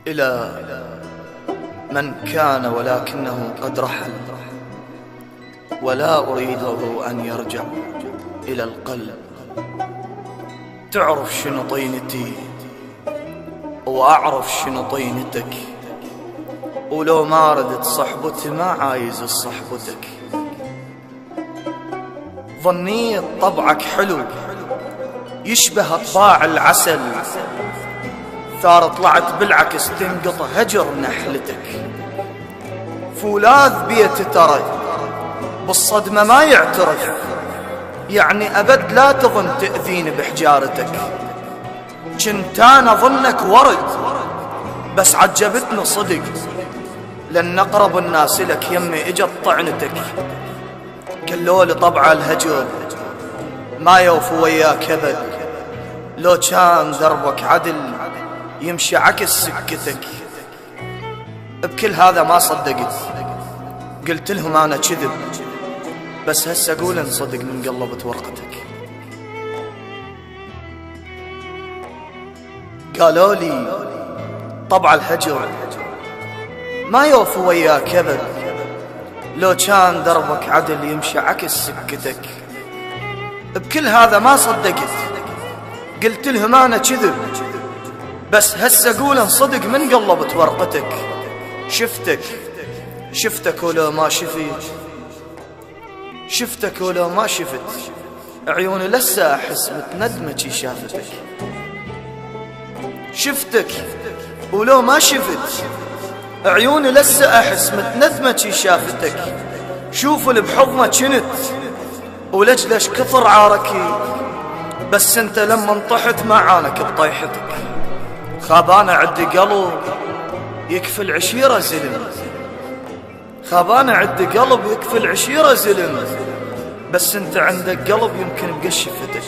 إلى من كان ولكنه قد رحل، ولا أريده أن يرجع إلى القلب. تعرف شنو طينتي وأعرف شنو طينتك، ولو ما ردت صحبتي ما عايز صحبتك. ظنيت طبعك حلو يشبه أطباع العسل، ثار طلعت بالعكس تنقط هجر نحلتك. فولاذ بيت ترى بالصدمة ما يعترف، يعني أبد لا تظن تأذيني بحجارتك. كنت أنا ظنك ورد بس عجبتني صدق، لأن أقرب الناس لك يمي إجت طعنتك. قالولي طبع الهجر ما يوفي وياك أبد، لو كان دربك عدل يمشي عكس سكتك. بكل هذا ما صدقت، قلت لهم أنا كذب، بس هسه أقول انصدق من قلبت ورقتك. قالوا لي طبع الهجر ما يوفي وياك أبد، لو كان دربك عدل يمشي عكس سكتك. بكل هذا ما صدقت، قلت لهم أنا كذب، بس هسه أقول انصدق من قلبت ورقتك. شفتك ولو ما شفت، شفتك ولو ما شفت، عيوني لسه أحس متندمة شي شافتك. شفتك ولو ما شفت، عيوني لسه أحس متندمة شي شافتك. شوف اللي بحضنك كنت ولجلش كثر عاركي، بس انت لما انطحت ما عانك بطيحتك. خابانا عدي قلب يكفي العشيرة زلم، خابانا عدي قلب يكفي العشيرة زلم، بس انت عندك قلب يمكن بقشفتك.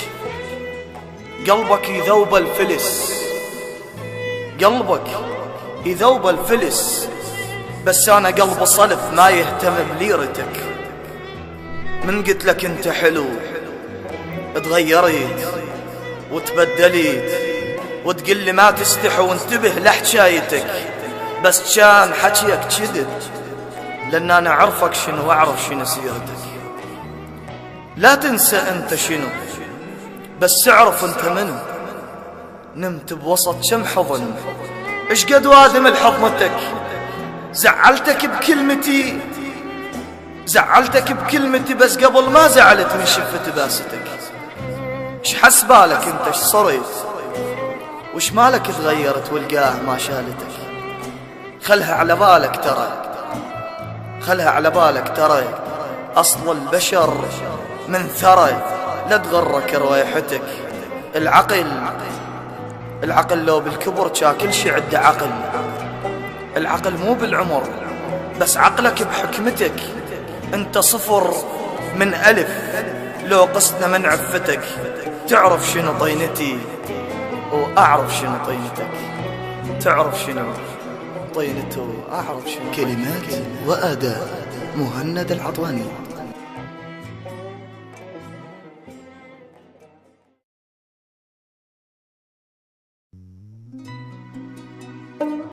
قلبك يذوب الفلس، قلبك يذوب الفلس، بس انا قلب صلف ما يهتم بليرتك. من قلت لك انت حلو تغيرت وتبدلت، وتقل لي ما تستحي وانتبه لحكايتك، بس كان حكيك كذب، لأن أنا أعرفك شنو وأعرف شنو سيرتك. لا تنسى أنت شنو، بس اعرف أنت منو. نمت بوسط كم حضن، إيش قد واذم لحضنتك. زعلتك بكلمتي، زعلتك بكلمتي، بس قبل ما زعلت من شفت باستك. إيش حسبالك أنت، إيش صريت، وش مالك تغيرت والقاه ما شالتك. خلها على بالك ترى، خلها على بالك ترى، أصل البشر من ثرى، لا تغرك روايحتك. العقل لو بالكبر كل شي عنده عقل. العقل مو بالعمر، بس عقلك بحكمتك. انت 0 من 1000 لو قسنا من عفتك. تعرف شنو طينتي وأعرف شنو طينتك، تعرف شنو طينته وأعرف شنو. كلمات وأداء مهند العطواني.